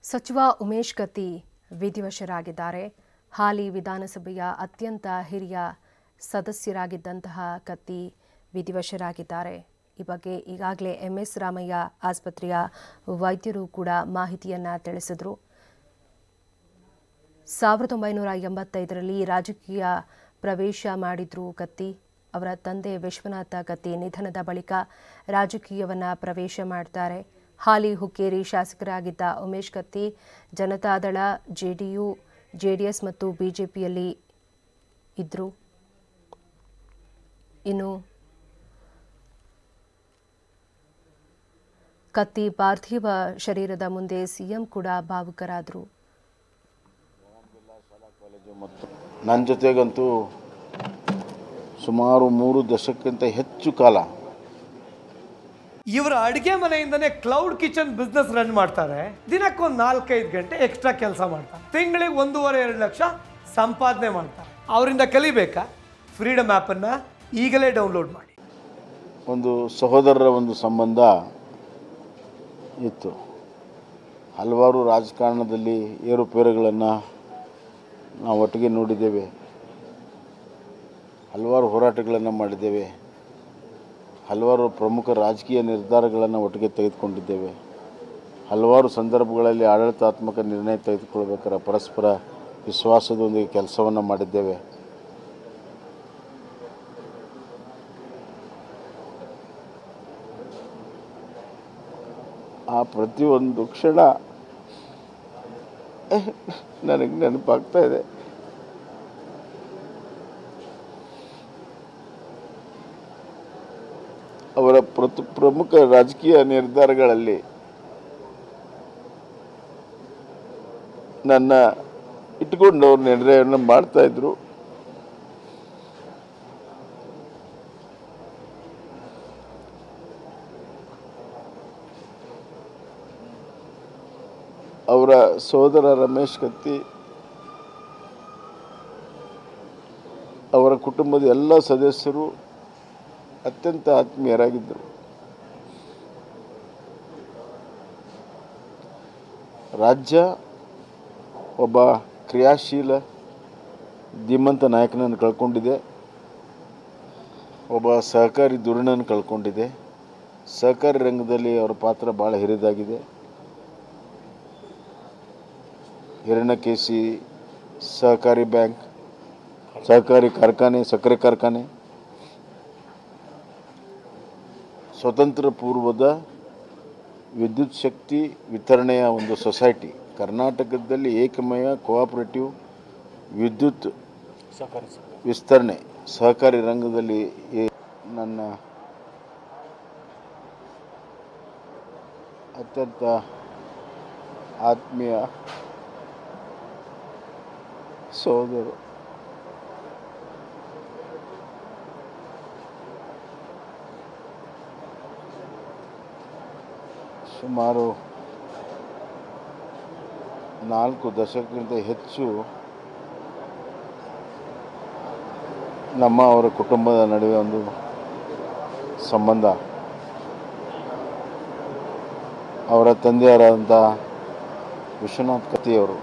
ಸಚಿವ ಉಮೇಶ್ ಕತ್ತಿ ವಿಧಿವಶರಾಗಿದ್ದಾರೆ. ಹಾಲಿ ವಿಧಾನಸಭೆಯ ಅತ್ಯಂತ ಹಿರಿಯ ಸದಸ್ಯರಾಗಿದ್ದಂತಹ ಕತ್ತಿ ವಿಧಿವಶರಾಗಿದ್ದಾರೆ. ಈ ಬಗ್ಗೆ ಈಗಾಗಲೇ ಎಂಎಸ್ ರಾಮಯ್ಯ ಆಸ್ಪತ್ರೆಯ ವೈದ್ಯರು ಕೂಡ ಮಾಹಿತಿಯನ್ನ ತಿಳಿಸಿದರು. 1985ರಲ್ಲಿ ರಾಜಕೀಯ ಪ್ರವೇಶ ಮಾಡಿದ್ರು ಕತ್ತಿ. ಅವರ ತಂದೆ ವಿಶ್ವನಾಥ ಕತ್ತಿ ನಿಧನದ ಬಳಿಕ ರಾಜಕೀಯವನ್ನ ಪ್ರವೇಶ ಮಾಡ್ತಾರೆ. ಹಾಲಿ ಹುಕ್ಕೇರಿ ಶಾಸಕರಾಗಿದ್ದ ಉಮೇಶ್ ಕತ್ತಿ ಜನತಾದಳ, ಜೆಡಿಯು, ಜೆಡಿಎಸ್ ಮತ್ತು ಬಿಜೆಪಿಯಲ್ಲಿ ಇದ್ರು. ಇನ್ನು ಕತ್ತಿ ಪಾರ್ಥಿವ ಶರೀರದ ಮುಂದೆ ಸಿಎಂ ಕೂಡ ಭಾವುಕರಾದರು. ನನ್ನ ಜೊತೆಗಂತೂ ಸುಮಾರು 3 ದಶಕಕ್ಕಿಂತ ಹೆಚ್ಚು ಕಾಲ ಇವರ ಅಡುಗೆ ಮನೆಯಿಂದನೇ ಕ್ಲೌಡ್ ಕಿಚನ್ ಬಿಸ್ನೆಸ್ ರನ್ ಮಾಡ್ತಾರೆ. ದಿನಕ್ಕೊಂದು 4-5 ಗಂಟೆ ಎಕ್ಸ್ಟ್ರಾ ಕೆಲಸ ಮಾಡ್ತಾರೆ. ತಿಂಗಳಿಗೆ 1.5-2 ಲಕ್ಷ ಸಂಪಾದನೆ ಮಾಡ್ತಾರೆ. ಅವರಿಂದ ಕಲಿಬೇಕಾ? ಫ್ರೀಡಮ್ ಆ್ಯಪನ್ನು ಈಗಲೇ ಡೌನ್ಲೋಡ್ ಮಾಡಿ. ಒಂದು ಸಹೋದರರ ಒಂದು ಸಂಬಂಧ ಇತ್ತು. ಹಲವಾರು ರಾಜಕಾರಣದಲ್ಲಿ ಏರುಪೇರುಗಳನ್ನು ನಾವು ಒಟ್ಟಿಗೆ ನೋಡಿದ್ದೇವೆ. ಹಲವಾರು ಹೋರಾಟಗಳನ್ನು ಮಾಡಿದ್ದೇವೆ. ಹಲವಾರು ಪ್ರಮುಖ ರಾಜಕೀಯ ನಿರ್ಧಾರಗಳನ್ನು ಒಟ್ಟಿಗೆ ತೆಗೆದುಕೊಂಡಿದ್ದೇವೆ. ಹಲವಾರು ಸಂದರ್ಭಗಳಲ್ಲಿ ಆಡಳಿತಾತ್ಮಕ ನಿರ್ಣಯ ತೆಗೆದುಕೊಳ್ಬೇಕಾದ್ರೆ ಪರಸ್ಪರ ವಿಶ್ವಾಸದೊಂದಿಗೆ ಕೆಲಸವನ್ನು ಮಾಡಿದ್ದೇವೆ. ಆ ಪ್ರತಿಯೊಂದು ಕ್ಷಣ ನನಗೆ ನೆನಪಾಗ್ತಾ ಇದೆ. ಅವರ ಪ್ರಮುಖ ರಾಜಕೀಯ ನಿರ್ಧಾರಗಳಲ್ಲಿ ನನ್ನ ಇಟ್ಕೊಂಡು ಅವ್ರ ನಿರ್ಣಯವನ್ನು ಮಾಡ್ತಾ ಇದ್ರು. ಅವರ ಸೋದರ ರಮೇಶ್ ಕತ್ತಿ, ಅವರ ಕುಟುಂಬದ ಎಲ್ಲ ಸದಸ್ಯರು ಅತ್ಯಂತ ಆತ್ಮೀಯರಾಗಿದ್ದರು. ರಾಜ್ಯ ಒಬ್ಬ ಕ್ರಿಯಾಶೀಲ ಧೀಮಂತ ನಾಯಕನನ್ನು ಕಳ್ಕೊಂಡಿದೆ. ಒಬ್ಬ ಸಹಕಾರಿ ಧುರೀಣನ್ನು ಕಳ್ಕೊಂಡಿದೆ. ಸಹಕಾರಿ ರಂಗದಲ್ಲಿ ಅವರ ಪಾತ್ರ ಭಾಳ ಹಿರಿದಾಗಿದೆ. ಹಿರಣ್ಯಕೇಶಿ ಸಹಕಾರಿ ಬ್ಯಾಂಕ್, ಸಹಕಾರಿ ಕಾರ್ಖಾನೆ, ಸಕ್ಕರೆ ಕಾರ್ಖಾನೆ, ಸ್ವತಂತ್ರ ಪೂರ್ವದ ವಿದ್ಯುತ್ ಶಕ್ತಿ ವಿತರಣೆಯ ಒಂದು ಸೊಸೈಟಿ, ಕರ್ನಾಟಕದಲ್ಲಿ ಏಕಮೇವ ಕೋಆಪರೇಟಿವ್ ವಿದ್ಯುತ್ ವಿಸ್ತರಣೆ ಸಹಕಾರಿ ರಂಗದಲ್ಲಿ ನನ್ನ ಅತ್ಯಂತ ಆತ್ಮೀಯ ಸಹೋದರು. ಸುಮಾರು 4 ದಶಕಕ್ಕಿಂತ ಹೆಚ್ಚು ಅವರ ಕುಟುಂಬದ ನಡುವೆ ಒಂದು ಸಂಬಂಧ. ಅವರ ತಂದೆಯರಾದಂಥ ವಿಶ್ವನಾಥ್ ಕತ್ತಿಯವರು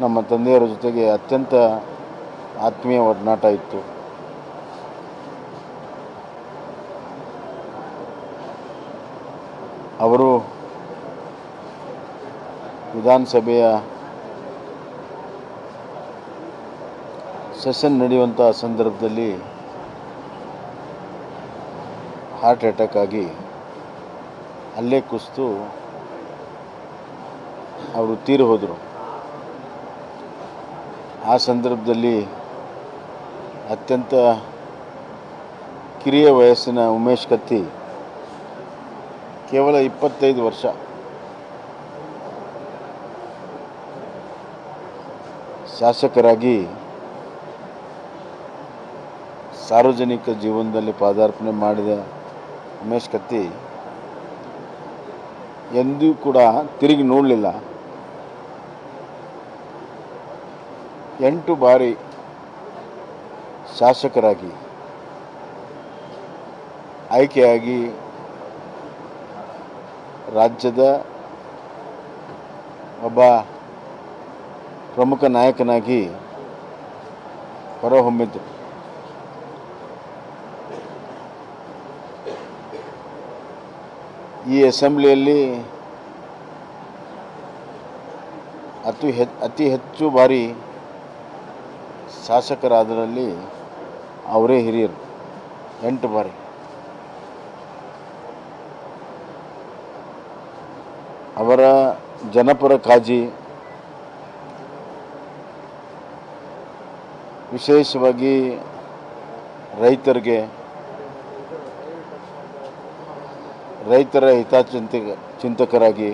ನಮ್ಮ ತಂದೆಯವರ ಜೊತೆಗೆ ಅತ್ಯಂತ ಆತ್ಮೀಯ ಒಡನಾಟ ಇತ್ತು. ಅವರು ವಿಧಾನಸಭೆಯ ಸೆಷನ್ ನಡೆಯುವಂಥ ಸಂದರ್ಭದಲ್ಲಿ ಹಾರ್ಟ್ ಅಟ್ಯಾಕ್ ಆಗಿ ಅಲ್ಲೇ ಕುಸಿದು ಅವರು ತೀರಿ ಹೋದರು. ಆ ಸಂದರ್ಭದಲ್ಲಿ ಅತ್ಯಂತ ಕಿರಿಯ ವಯಸ್ಸಿನ ಉಮೇಶ್ ಕತ್ತಿ ಕೇವಲ 25 ವರ್ಷ ಶಾಸಕರಾಗಿ ಸಾರ್ವಜನಿಕ ಜೀವನದಲ್ಲಿ ಪಾದಾರ್ಪಣೆ ಮಾಡಿದ ಉಮೇಶ್ ಕತ್ತಿ ಎಂದೂ ಕೂಡ ತಿರುಗಿ ನೋಡಲಿಲ್ಲ. 8 ಬಾರಿ ಶಾಸಕರಾಗಿ ಆಯ್ಕೆಯಾಗಿ ರಾಜ್ಯದ ಒಬ್ಬ ಪ್ರಮುಖ ನಾಯಕನಾಗಿ ಹೊರಹೊಮ್ಮಿದ್ರು. ಈ ಅಸೆಂಬ್ಲಿಯಲ್ಲಿ ಅತಿ ಹೆಚ್ಚು ಬಾರಿ ಶಾಸಕರಾದರಲ್ಲಿ ಅವರೇ ಹಿರಿಯರು, 8 ಬಾರಿ. ಅವರ ಜನಪರ ಕಾಳಜಿ, ವಿಶೇಷವಾಗಿ ರೈತರ ಚಿಂತಕರಾಗಿ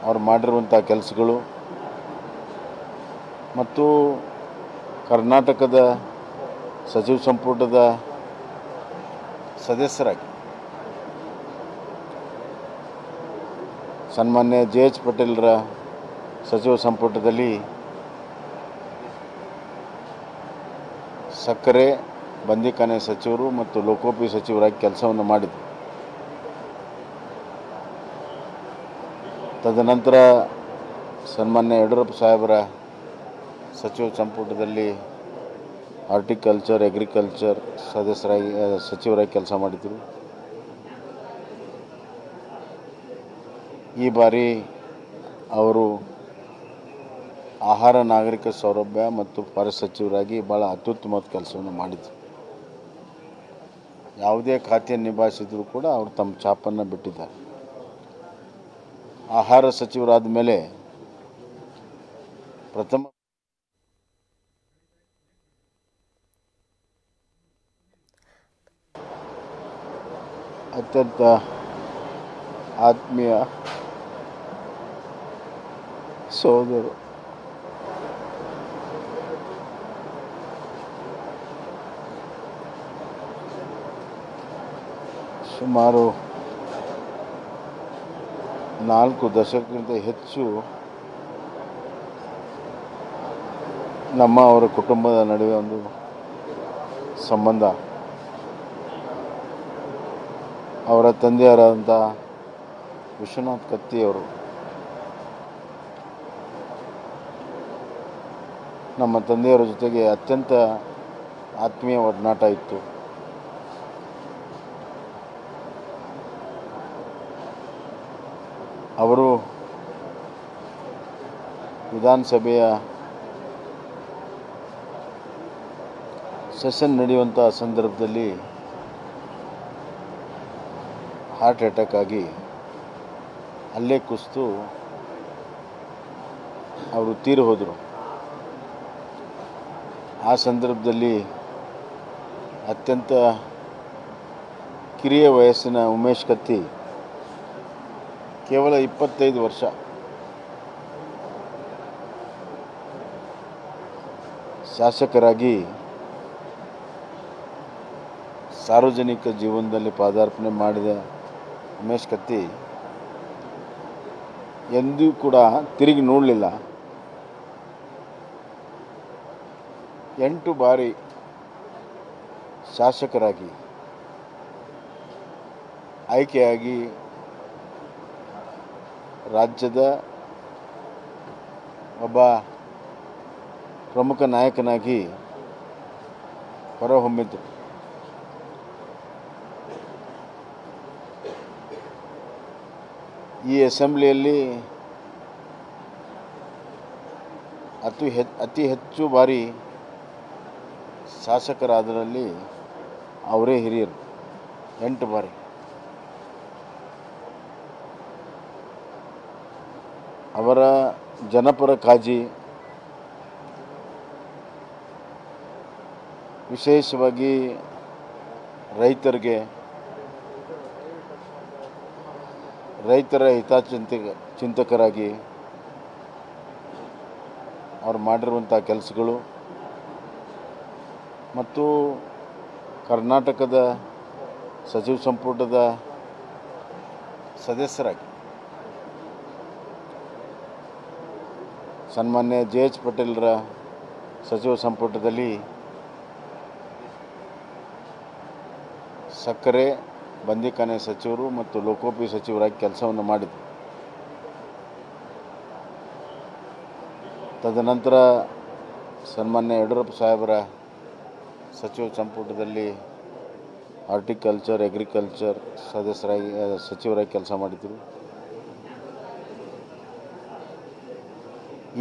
ಅವ್ರು ಮಾಡಿರುವಂಥ ಕೆಲಸಗಳು ಮತ್ತು ಕರ್ನಾಟಕದ ಸಚಿವ ಸಂಪುಟದ ಸದಸ್ಯರಾಗಿ ಸನ್ಮಾನ್ಯ JH ಪಟೇಲ್ರ ಸಚಿವ ಸಂಪುಟದಲ್ಲಿ ಸಕ್ಕರೆ ಬಂದಿಖಾನೆ ಸಚಿವರು ಮತ್ತು ಲೋಕೋಪಯೋಗಿ ಸಚಿವರಾಗಿ ಕೆಲಸವನ್ನು ಮಾಡಿದರು. ತದನಂತರ ಸನ್ಮಾನ್ಯ ಯಡಿಯೂರಪ್ಪ ಸಾಹೇಬರ ಸಚಿವ ಸಂಪುಟದಲ್ಲಿ ಹಾರ್ಟಿಕಲ್ಚರ್, ಅಗ್ರಿಕಲ್ಚರ್ ಸಚಿವರಾಗಿ ಕೆಲಸ ಮಾಡಿದರು. ಈ ಬಾರಿ ಅವರು ಆಹಾರ ನಾಗರಿಕ ಸೌಲಭ್ಯ ಮತ್ತು ಫಾರೆಸ್ಟ್ ಸಚಿವರಾಗಿ ಭಾಳ ಅತ್ಯುತ್ತಮವಾದ ಕೆಲಸವನ್ನು ಮಾಡಿದರು. ಯಾವುದೇ ಖಾತೆಯನ್ನು ನಿಭಾಯಿಸಿದರೂ ಕೂಡ ಅವರು ತಮ್ಮ ಛಾಪನ್ನು ಬಿಟ್ಟಿದ್ದಾರೆ. ಆಹಾರ ಸಚಿವರಾದ ಮೇಲೆ ಪ್ರಥಮ ಅತ್ಯಂತ ಆತ್ಮೀಯ ಸೋದರು ಸುಮಾರು 4 ದಶಕಕ್ಕಿಂತ ಹೆಚ್ಚು ಅವರ ಕುಟುಂಬದ ನಡುವೆ ಒಂದು ಸಂಬಂಧ. ಅವರ ತಂದೆಯರಾದಂಥ ವಿಶ್ವನಾಥ್ ಕತ್ತಿಯವರು ನಮ್ಮ ತಂದೆಯವರ ಜೊತೆಗೆ ಅತ್ಯಂತ ಆತ್ಮೀಯ ಒಡನಾಟ ಇತ್ತು. ಅವರು ವಿಧಾನಸಭೆಯ ಸೆಷನ್ ನಡೆಯುವಂಥ ಸಂದರ್ಭದಲ್ಲಿ ಹಾರ್ಟ್ ಅಟ್ಯಾಕ್ ಆಗಿ ಅಲ್ಲೇ ಕುಸಿದು ಅವರು ತೀರಿ ಹೋದರು. ಆ ಸಂದರ್ಭದಲ್ಲಿ ಅತ್ಯಂತ ಕಿರಿಯ ವಯಸ್ಸಿನ ಉಮೇಶ್ ಕತ್ತಿ ಕೇವಲ 25 ವರ್ಷ ಶಾಸಕರಾಗಿ ಸಾರ್ವಜನಿಕ ಜೀವನದಲ್ಲಿ ಪಾದಾರ್ಪಣೆ ಮಾಡಿದ ಉಮೇಶ್ ಕತ್ತಿ ಎಂದೂ ಕೂಡ ತಿರುಗಿ ನೋಡಲಿಲ್ಲ. 8 ಬಾರಿ ಶಾಸಕರಾಗಿ ಆಯ್ಕೆಯಾಗಿ ರಾಜ್ಯದ ಒಬ್ಬ ಪ್ರಮುಖ ನಾಯಕನಾಗಿ ಹೊರಹೊಮ್ಮಿದ್ರು. ಈ ಅಸೆಂಬ್ಲಿಯಲ್ಲಿ ಅತಿ ಹೆಚ್ಚು ಬಾರಿ ಶಾಸಕರಾದರಲ್ಲಿ ಅವರೇ ಹಿರಿಯರು, 8 ಬಾರಿ. ಅವರ ಜನಪರ ಕಾಳಜಿ, ವಿಶೇಷವಾಗಿ ರೈತರ ಚಿಂತಕರಾಗಿ ಅವ್ರು ಮಾಡಿರುವಂಥ ಕೆಲಸಗಳು ಮತ್ತು ಕರ್ನಾಟಕದ ಸಚಿವ ಸಂಪುಟದ ಸದಸ್ಯರಾಗಿ ಸನ್ಮಾನ್ಯ JH ಪಟೇಲ್ರ ಸಚಿವ ಸಂಪುಟದಲ್ಲಿ ಸಕ್ಕರೆ ಬಂದಿಖಾನೆ ಸಚಿವರು ಮತ್ತು ಲೋಕೋಪಯೋಗಿ ಸಚಿವರಾಗಿ ಕೆಲಸವನ್ನು ಮಾಡಿದರು. ತದನಂತರ ಸನ್ಮಾನ್ಯ ಯಡಿಯೂರಪ್ಪ ಸಾಹೇಬರ ಸಚಿವ ಸಂಪುಟದಲ್ಲಿ ಹಾರ್ಟಿಕಲ್ಚರ್, ಅಗ್ರಿಕಲ್ಚರ್ ಸಚಿವರಾಗಿ ಕೆಲಸ ಮಾಡಿದರು.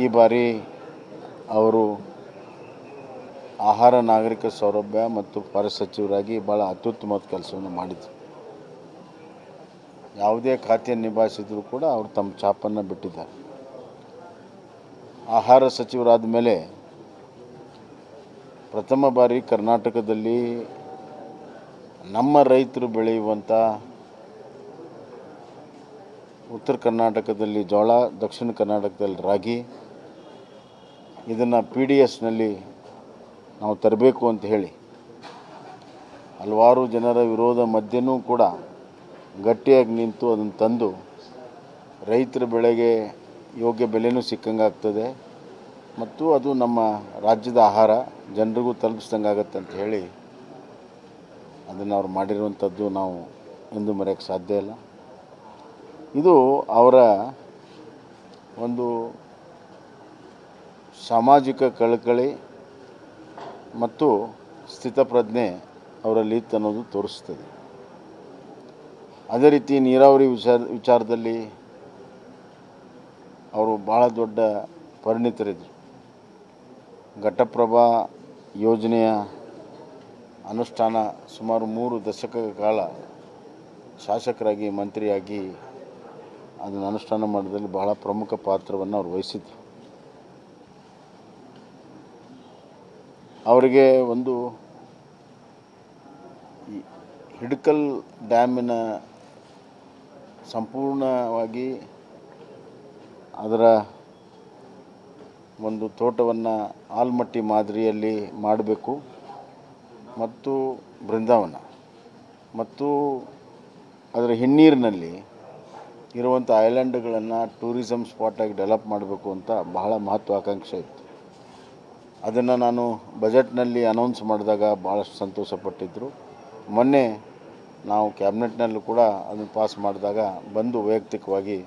ಈ ಬಾರಿ ಅವರು ಆಹಾರ ನಾಗರಿಕ ಸೌಲಭ್ಯ ಮತ್ತು ಫಾರೆಸ್ಟ್ ಸಚಿವರಾಗಿ ಭಾಳ ಅತ್ಯುತ್ತಮವಾದ ಕೆಲಸವನ್ನು ಮಾಡಿದರು. ಯಾವುದೇ ಖಾತೆಯನ್ನು ನಿಭಾಯಿಸಿದರೂ ಕೂಡ ಅವರು ತಮ್ಮ ಛಾಪನ್ನು ಬಿಟ್ಟಿದ್ದಾರೆ. ಆಹಾರ ಸಚಿವರಾದ ಮೇಲೆ ಪ್ರಥಮ ಬಾರಿ ಕರ್ನಾಟಕದಲ್ಲಿ ನಮ್ಮ ರೈತರು ಬೆಳೆಯುವಂಥ ಉತ್ತರ ಕರ್ನಾಟಕದಲ್ಲಿ ಜೋಳ, ದಕ್ಷಿಣ ಕರ್ನಾಟಕದಲ್ಲಿ ರಾಗಿ, ಇದನ್ನು PDSನಲ್ಲಿ ನಾವು ತರಬೇಕು ಅಂತ ಹೇಳಿ ಹಲವಾರು ಜನರ ವಿರೋಧ ಮಧ್ಯೆನೂ ಕೂಡ ಗಟ್ಟಿಯಾಗಿ ನಿಂತು ಅದನ್ನು ತಂದು ರೈತರ ಬೆಳೆಗೆ ಯೋಗ್ಯ ಬೆಲೆನೂ ಸಿಕ್ಕಂಗಾಗ್ತದೆ ಮತ್ತು ಅದು ನಮ್ಮ ರಾಜ್ಯದ ಆಹಾರ ಜನರಿಗೂ ತಲುಪಿಸ್ದಂಗೆ ಆಗುತ್ತೆ ಅಂತ ಹೇಳಿ ಅದನ್ನು ಅವ್ರು ಮಾಡಿರುವಂಥದ್ದು ನಾವು ಎಂದೂ ಮರೆಯೋಕ್ಕೆ ಸಾಧ್ಯ ಇಲ್ಲ. ಇದು ಅವರ ಒಂದು ಸಾಮಾಜಿಕ ಕಳಕಳಿ ಮತ್ತು ಸ್ಥಿತಪ್ರಜ್ಞೆ ಅವರಲ್ಲಿ ಇತ್ತು ಅನ್ನೋದು ತೋರಿಸ್ತದೆ. ಅದೇ ರೀತಿ ನೀರಾವರಿ ವಿಚಾರದಲ್ಲಿ ಅವರು ಭಾಳ ದೊಡ್ಡ ಪರಿಣಿತರಿದ್ದರು. ಘಟಪ್ರಭಾ ಯೋಜನೆಯ ಅನುಷ್ಠಾನ ಸುಮಾರು 3 ದಶಕಗಳ ಕಾಲ ಶಾಸಕರಾಗಿ, ಮಂತ್ರಿಯಾಗಿ ಅದನ್ನು ಅನುಷ್ಠಾನ ಮಾಡೋದ್ರಲ್ಲಿ ಬಹಳ ಪ್ರಮುಖ ಪಾತ್ರವನ್ನು ಅವರು ವಹಿಸಿದ್ರು. ಅವರಿಗೆ ಒಂದು ಹಿಡಕಲ್ ಡ್ಯಾಮಿನ ಸಂಪೂರ್ಣವಾಗಿ ಅದರ ಒಂದು ತೋಟವನ್ನು ಆಲ್ಮಟ್ಟಿ ಮಾದರಿಯಲ್ಲಿ ಮಾಡಬೇಕು ಮತ್ತು ಬೃಂದಾವನ ಮತ್ತು ಅದರ ಹಿನ್ನೀರಿನಲ್ಲಿ ಇರುವಂಥ ಐಲ್ಯಾಂಡ್ಗಳನ್ನು ಟೂರಿಸಮ್ ಸ್ಪಾಟಾಗಿ ಡೆವಲಪ್ ಮಾಡಬೇಕು ಅಂತ ಬಹಳ ಮಹತ್ವಾಕಾಂಕ್ಷೆ ಇತ್ತು. ಅದನ್ನು ನಾನು ಬಜೆಟ್ನಲ್ಲಿ ಅನೌನ್ಸ್ ಮಾಡಿದಾಗ ಭಾಳಷ್ಟು ಸಂತೋಷಪಟ್ಟಿದ್ದರು. ಮೊನ್ನೆ ನಾವು ಕ್ಯಾಬಿನೆಟ್ನಲ್ಲೂ ಕೂಡ ಅದನ್ನು ಪಾಸ್ ಮಾಡಿದಾಗ ಬಂದು ವೈಯಕ್ತಿಕವಾಗಿ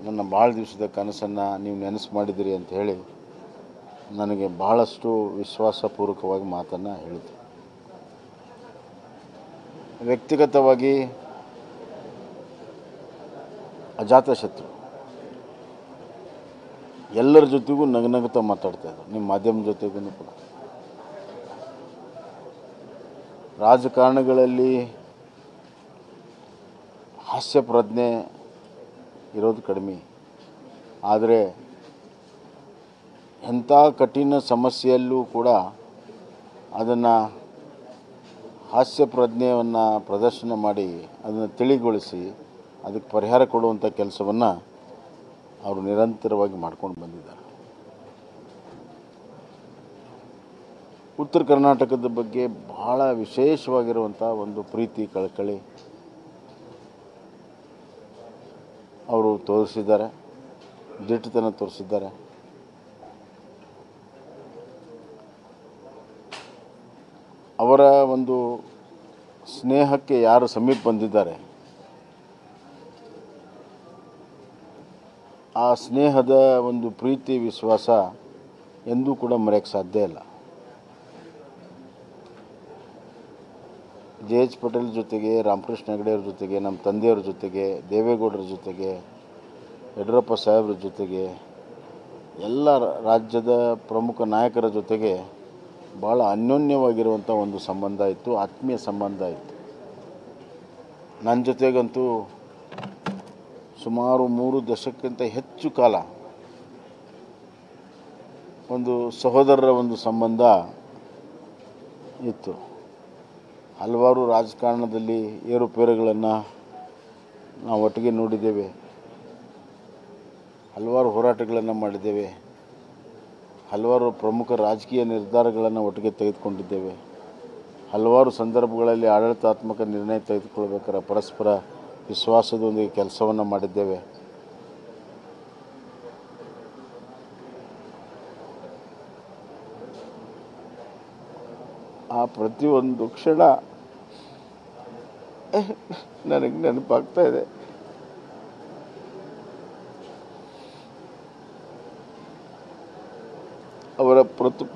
ನನ್ನ ಭಾಳ ದಿವಸದ ಕನಸನ್ನು ನೀವು ನೆನಸು ಮಾಡಿದಿರಿ ಅಂತ ಹೇಳಿ ನನಗೆ ಭಾಳಷ್ಟು ವಿಶ್ವಾಸಪೂರ್ವಕವಾಗಿ ಮಾತನ್ನು ಹೇಳಿದರು. ವ್ಯಕ್ತಿಗತವಾಗಿ ಅಜಾತಶತ್ರು, ಎಲ್ಲರ ಜೊತೆಗೂ ನಗನಗುತ್ತಾ ಮಾತಾಡ್ತಾಯಿದ್ರು, ನಿಮ್ಮ ಮಾಧ್ಯಮ ಜೊತೆಗೂ ಕೂಡ. ರಾಜಕಾರಣಗಳಲ್ಲಿ ಹಾಸ್ಯ ಪ್ರಜ್ಞೆ ಇರೋದು ಕಡಿಮೆ, ಆದರೆ ಎಂಥ ಕಠಿಣ ಸಮಸ್ಯೆಯಲ್ಲೂ ಕೂಡ ಅದನ್ನು ಹಾಸ್ಯ ಪ್ರಜ್ಞೆಯನ್ನು ಪ್ರದರ್ಶನ ಮಾಡಿ ಅದನ್ನು ತಿಳಿಗೊಳಿಸಿ ಅದಕ್ಕೆ ಪರಿಹಾರ ಕೊಡುವಂಥ ಕೆಲಸವನ್ನು ಅವರು ನಿರಂತರವಾಗಿ ಮಾಡ್ಕೊಂಡು ಬಂದಿದ್ದಾರೆ. ಉತ್ತರ ಕರ್ನಾಟಕದ ಬಗ್ಗೆ ಬಹಳ ವಿಶೇಷವಾಗಿರುವಂಥ ಒಂದು ಪ್ರೀತಿ, ಕಳಕಳಿ ಅವರು ತೋರಿಸಿದ್ದಾರೆ, ದಿಟ್ಟತನ ತೋರಿಸಿದ್ದಾರೆ. ಅವರ ಒಂದು ಸ್ನೇಹಕ್ಕೆ ಯಾರು ಸಮೀಪ ಬಂದಿದ್ದಾರೆ, ಆ ಸ್ನೇಹದ ಒಂದು ಪ್ರೀತಿ, ವಿಶ್ವಾಸ ಎಂದೂ ಕೂಡ ಮರೆಯೋಕ್ಕೆ ಸಾಧ್ಯ ಇಲ್ಲ. JH ಪಟೇಲ್ ಜೊತೆಗೆ, ರಾಮಕೃಷ್ಣ ಹೆಗಡೆಯವ್ರ ಜೊತೆಗೆ, ನಮ್ಮ ತಂದೆಯವ್ರ ಜೊತೆಗೆ, ದೇವೇಗೌಡರ ಜೊತೆಗೆ, ಯಡಿಯೂರಪ್ಪ ಸಾಹೇಬ್ರ ಜೊತೆಗೆ, ಎಲ್ಲ ರಾಜ್ಯದ ಪ್ರಮುಖ ನಾಯಕರ ಜೊತೆಗೆ ಭಾಳ ಅನ್ಯೋನ್ಯವಾಗಿರುವಂಥ ಒಂದು ಸಂಬಂಧ ಇತ್ತು, ಆತ್ಮೀಯ ಸಂಬಂಧ ಇತ್ತು. ನನ್ನ ಜೊತೆಗಂತೂ ಸುಮಾರು 3 ದಶಕಕ್ಕಿಂತ ಹೆಚ್ಚು ಕಾಲ ಒಂದು ಸಹೋದರರ ಒಂದು ಸಂಬಂಧ ಇತ್ತು. ಹಲವಾರು ರಾಜಕಾರಣದಲ್ಲಿ ಏರುಪೇರುಗಳನ್ನು ನಾವು ಒಟ್ಟಿಗೆ ನೋಡಿದ್ದೇವೆ, ಹಲವಾರು ಹೋರಾಟಗಳನ್ನು ಮಾಡಿದ್ದೇವೆ, ಹಲವಾರು ಪ್ರಮುಖ ರಾಜಕೀಯ ನಿರ್ಧಾರಗಳನ್ನು ಒಟ್ಟಿಗೆ ತೆಗೆದುಕೊಂಡಿದ್ದೇವೆ. ಹಲವಾರು ಸಂದರ್ಭಗಳಲ್ಲಿ ಆಡಳಿತಾತ್ಮಕ ನಿರ್ಣಯ ತೆಗೆದುಕೊಳ್ಬೇಕಾದ್ರೆ ಪರಸ್ಪರ ವಿಶ್ವಾಸದೊಂದಿಗೆ ಕೆಲಸವನ್ನು ಮಾಡಿದ್ದೇವೆ. ಆ ಪ್ರತಿಯೊಂದು ಕ್ಷಣ ನನಗೆ ನೆನಪಾಗ್ತಾ ಇದೆ. ಅವರ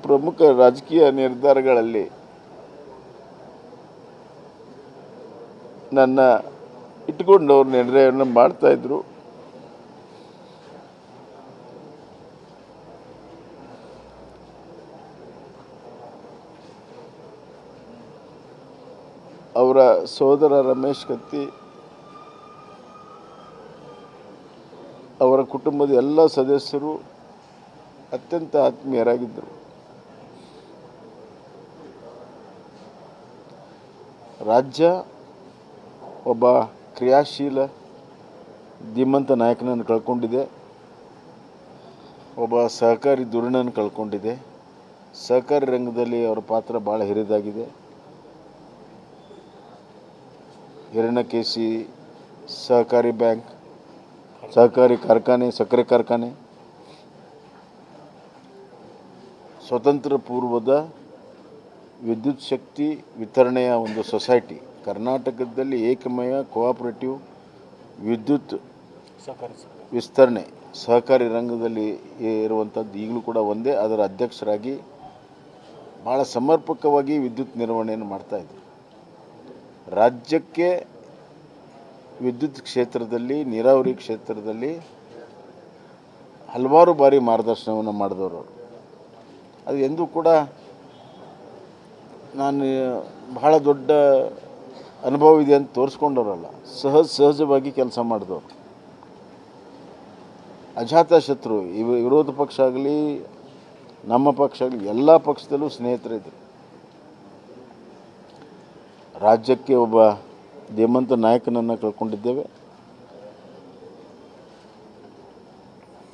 ಪ್ರಮುಖ ರಾಜಕೀಯ ನಿರ್ಧಾರಗಳಲ್ಲಿ ನನ್ನ ಇಟ್ಕೊಂಡು ಅವ್ರ ನಿರ್ಣಯವನ್ನು ಮಾಡ್ತಾಯಿದ್ರು. ಅವರ ಸೋದರ ರಮೇಶ್ ಕತ್ತಿ, ಅವರ ಕುಟುಂಬದ ಎಲ್ಲ ಸದಸ್ಯರು ಅತ್ಯಂತ ಆತ್ಮೀಯರಾಗಿದ್ದರು. ರಾಜ್ಯ ಒಬ್ಬ ಕ್ರಿಯಾಶೀಲ ಧೀಮಂತ ನಾಯಕನನ್ನು ಕಳ್ಕೊಂಡಿದೆ, ಒಬ್ಬ ಸಹಕಾರಿ ಧುರೀಣನ ಕಳ್ಕೊಂಡಿದೆ. ಸಹಕಾರಿ ರಂಗದಲ್ಲಿ ಅವರ ಪಾತ್ರ ಭಾಳ ಹಿರಿದಾಗಿದೆ. ಹಿರಣ್ಯಕೇಶಿ ಸಹಕಾರಿ ಬ್ಯಾಂಕ್, ಸಹಕಾರಿ ಕಾರ್ಖಾನೆ, ಸಕ್ಕರೆ ಕಾರ್ಖಾನೆ, ಸ್ವತಂತ್ರ ಪೂರ್ವದ ವಿದ್ಯುತ್ ಶಕ್ತಿ ವಿತರಣೆಯ ಒಂದು ಸೊಸೈಟಿ, ಕರ್ನಾಟಕದಲ್ಲಿ ಏಕಮೇವ ಕೋಆಪರೇಟಿವ್ ವಿದ್ಯುತ್ ವಿಸ್ತರಣೆ ಸಹಕಾರಿ ರಂಗದಲ್ಲಿ ಇರುವಂಥದ್ದು ಈಗಲೂ ಕೂಡ ಒಂದೇ. ಅದರ ಅಧ್ಯಕ್ಷರಾಗಿ ಭಾಳ ಸಮರ್ಪಕವಾಗಿ ವಿದ್ಯುತ್ ನಿರ್ವಹಣೆಯನ್ನು ಮಾಡ್ತಾಯಿದ್ರು. ರಾಜ್ಯಕ್ಕೆ ವಿದ್ಯುತ್ ಕ್ಷೇತ್ರದಲ್ಲಿ, ನೀರಾವರಿ ಕ್ಷೇತ್ರದಲ್ಲಿ ಹಲವಾರು ಬಾರಿ ಮಾರ್ಗದರ್ಶನವನ್ನು ಮಾಡಿದವರು. ಅದು ಎಂದೂ ಕೂಡ ನಾನು ಬಹಳ ದೊಡ್ಡ ಅನುಭವ ಇದೆ ಅಂತ ತೋರಿಸ್ಕೊಂಡವರಲ್ಲ, ಸಹಜವಾಗಿ ಕೆಲಸ ಮಾಡಿದವರು. ಅಜಾತಶತ್ರು, ವಿರೋಧ ಪಕ್ಷ ಆಗಲಿ ನಮ್ಮ ಪಕ್ಷ ಆಗಲಿ ಎಲ್ಲ ಪಕ್ಷದಲ್ಲೂ ಸ್ನೇಹಿತರಿದ್ದರು. ರಾಜ್ಯಕ್ಕೆ ಒಬ್ಬ ಧೀಮಂತ ನಾಯಕನನ್ನು ಕಳ್ಕೊಂಡಿದ್ದೇವೆ,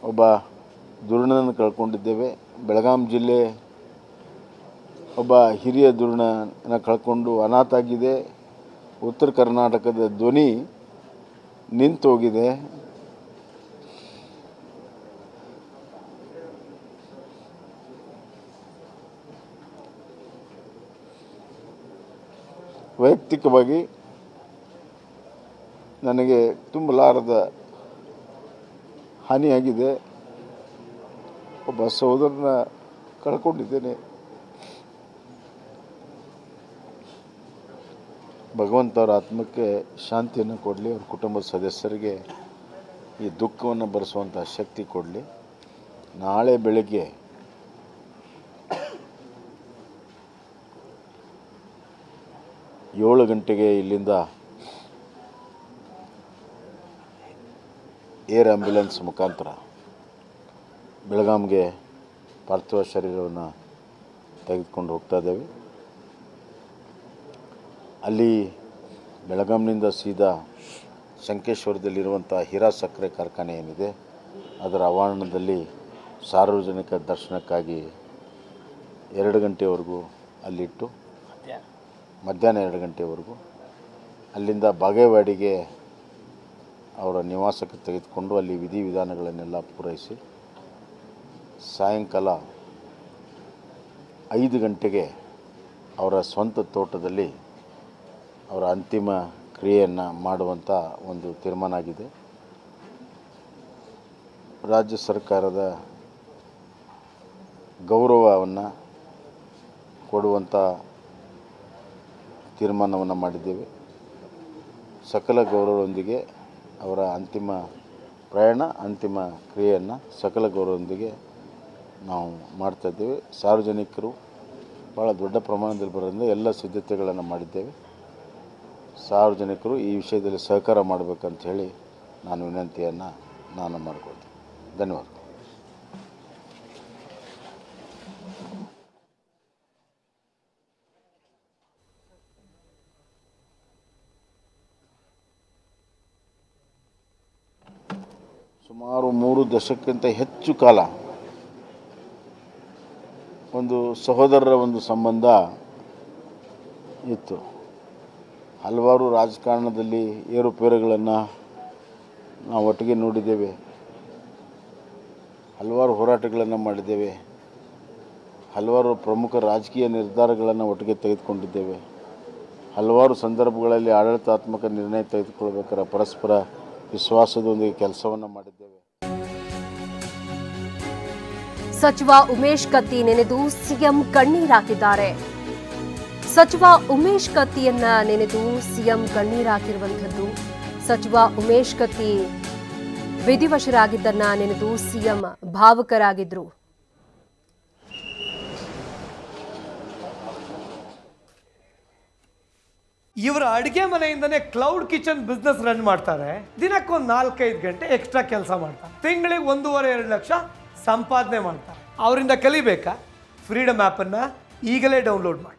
ಒಬ್ಬ ಧುರೀಣನನ್ನು ಕಳ್ಕೊಂಡಿದ್ದೇವೆ. ಬೆಳಗಾಂ ಜಿಲ್ಲೆ ಒಬ್ಬ ಹಿರಿಯ ಧುರೀಣನ ಕಳ್ಕೊಂಡು ಅನಾಥ ಆಗಿದೆ. ಉತ್ತರ ಕರ್ನಾಟಕದ ಧ್ವನಿ ನಿಂತು ಹೋಗಿದೆ. ವೈಯಕ್ತಿಕವಾಗಿ ನನಗೆ ತುಂಬಲಾರದ ಹಾನಿಯಾಗಿದೆ. ಒಬ್ಬ ಸಹೋದರನ ಕಳ್ಕೊಂಡಿದ್ದೇನೆ. ಭಗವಂತ ಅವರ ಆತ್ಮಕ್ಕೆ ಶಾಂತಿಯನ್ನು ಕೊಡಲಿ, ಅವ್ರ ಕುಟುಂಬದ ಸದಸ್ಯರಿಗೆ ಈ ದುಃಖವನ್ನು ಭರಿಸುವಂಥ ಶಕ್ತಿ ಕೊಡಲಿ. ನಾಳೆ ಬೆಳಗ್ಗೆ 7 ಗಂಟೆಗೆ ಇಲ್ಲಿಂದ ಏರ್ ಆ್ಯಂಬುಲೆನ್ಸ್ ಮುಖಾಂತರ ಬೆಳಗಾಂಗೆ ಪಾರ್ಥಿವ ಶರೀರವನ್ನು ತೆಗೆದುಕೊಂಡು ಹೋಗ್ತಾ ಇದ್ದೇವೆ. ಅಲ್ಲಿ ಬೆಳಗಾಂನಿಂದ ಸೀದಾ ಶಂಕೇಶ್ವರದಲ್ಲಿರುವಂಥ ಹೀರಾ ಸಕ್ಕರೆ ಕಾರ್ಖಾನೆ ಏನಿದೆ ಅದರ ಆವರಣದಲ್ಲಿ ಸಾರ್ವಜನಿಕ ದರ್ಶನಕ್ಕಾಗಿ 2 ಗಂಟೆವರೆಗೂ ಅಲ್ಲಿಟ್ಟು, ಮಧ್ಯಾಹ್ನ 2 ಗಂಟೆವರೆಗೂ ಅಲ್ಲಿಂದ ಬಾಗೇವಾಡಿಗೆ ಅವರ ನಿವಾಸಕ್ಕೆ ತೆಗೆದುಕೊಂಡು ಅಲ್ಲಿ ವಿಧಿವಿಧಾನಗಳನ್ನೆಲ್ಲ ಪೂರೈಸಿ ಸಾಯಂಕಾಲ 5 ಗಂಟೆಗೆ ಅವರ ಸ್ವಂತ ತೋಟದಲ್ಲಿ ಅವರ ಅಂತಿಮ ಕ್ರಿಯೆಯನ್ನು ಮಾಡುವಂಥ ಒಂದು ತೀರ್ಮಾನ ಆಗಿದೆ. ರಾಜ್ಯ ಸರ್ಕಾರದ ಗೌರವವನ್ನು ಕೊಡುವಂಥ ತೀರ್ಮಾನವನ್ನು ಮಾಡಿದ್ದೇವೆ. ಸಕಲ ಗೌರವದೊಂದಿಗೆ ಅವರ ಅಂತಿಮ ಪ್ರಯಾಣ, ಅಂತಿಮ ಕ್ರಿಯೆಯನ್ನು ಸಕಲ ಗೌರವದೊಂದಿಗೆ ನಾವು ಮಾಡ್ತಾಯಿದ್ದೇವೆ. ಸಾರ್ವಜನಿಕರು ಭಾಳ ದೊಡ್ಡ ಪ್ರಮಾಣದಲ್ಲಿ ಬರೋದ್ರಿಂದ ಎಲ್ಲ ಸಿದ್ಧತೆಗಳನ್ನು ಮಾಡಿದ್ದೇವೆ. ಸಾರ್ವಜನಿಕರು ಈ ವಿಷಯದಲ್ಲಿ ಸಹಕಾರ ಮಾಡಬೇಕಂತ ಹೇಳಿ ನಾನು ವಿನಂತಿಯನ್ನು ಮಾಡಿಕೊಳ್ತೀನಿ. ಧನ್ಯವಾದ. ಸುಮಾರು 3 ದಶಕಕ್ಕಿಂತ ಹೆಚ್ಚು ಕಾಲ ಒಂದು ಸಹೋದರರ ಒಂದು ಸಂಬಂಧ ಇತ್ತು. ಹಲವಾರು ರಾಜಕಾರಣದಲ್ಲಿ ಏರುಪೇರುಗಳನ್ನು ನಾವು ಒಟ್ಟಿಗೆ ನೋಡಿದ್ದೇವೆ, ಹಲವಾರು ಹೋರಾಟಗಳನ್ನು ಮಾಡಿದ್ದೇವೆ, ಹಲವಾರು ಪ್ರಮುಖ ರಾಜಕೀಯ ನಿರ್ಧಾರಗಳನ್ನು ಒಟ್ಟಿಗೆ ತೆಗೆದುಕೊಂಡಿದ್ದೇವೆ, ಹಲವಾರು ಸಂದರ್ಭಗಳಲ್ಲಿ ಆಡಳಿತಾತ್ಮಕ ನಿರ್ಣಯ ತೆಗೆದುಕೊಳ್ಬೇಕಾದ್ರೆ ಪರಸ್ಪರ ವಿಶ್ವಾಸದೊಂದಿಗೆ ಕೆಲಸವನ್ನು ಮಾಡಿದ್ದೇವೆ. ಸಚಿವ ಉಮೇಶ್ ಕತ್ತಿ ನೆನೆದು ಸಿಎಂ ಕಣ್ಣೀರಾಕಿದ್ದಾರೆ. ಸಚಿವ ಉಮೇಶ್ ಕತ್ತಿಯನ್ನ ನೆನೆದು ಸಿಎಂ ಕಣ್ಣೀರಾಕಿರುವಂಥದ್ದು. ಸಚಿವ ಉಮೇಶ್ ಕತ್ತಿ ವಿಧಿವಶರಾಗಿದ್ದನ್ನ ನೆನೆದು ಸಿಎಂ ಭಾವುಕರಾಗಿದ್ರು. ಇವರ ಅಡುಗೆ ಮನೆಯಿಂದನೇ ಕ್ಲೌಡ್ ಕಿಚನ್ ಬಿಸ್ನೆಸ್ ರನ್ ಮಾಡ್ತಾರೆ. ದಿನಕ್ಕೊಂದು 4-5 ಗಂಟೆ ಎಕ್ಸ್ಟ್ರಾ ಕೆಲಸ ಮಾಡ್ತಾರೆ. ತಿಂಗಳಿಗೆ 1.5-2 ಲಕ್ಷ ಸಂಪಾದನೆ ಮಾಡ್ತಾರೆ. ಅವರಿಂದ ಕಲಿಬೇಕಾ? ಫ್ರೀಡಮ್ ಆ್ಯಪನ್ನು ಈಗಲೇ ಡೌನ್ಲೋಡ್ ಮಾಡಿ.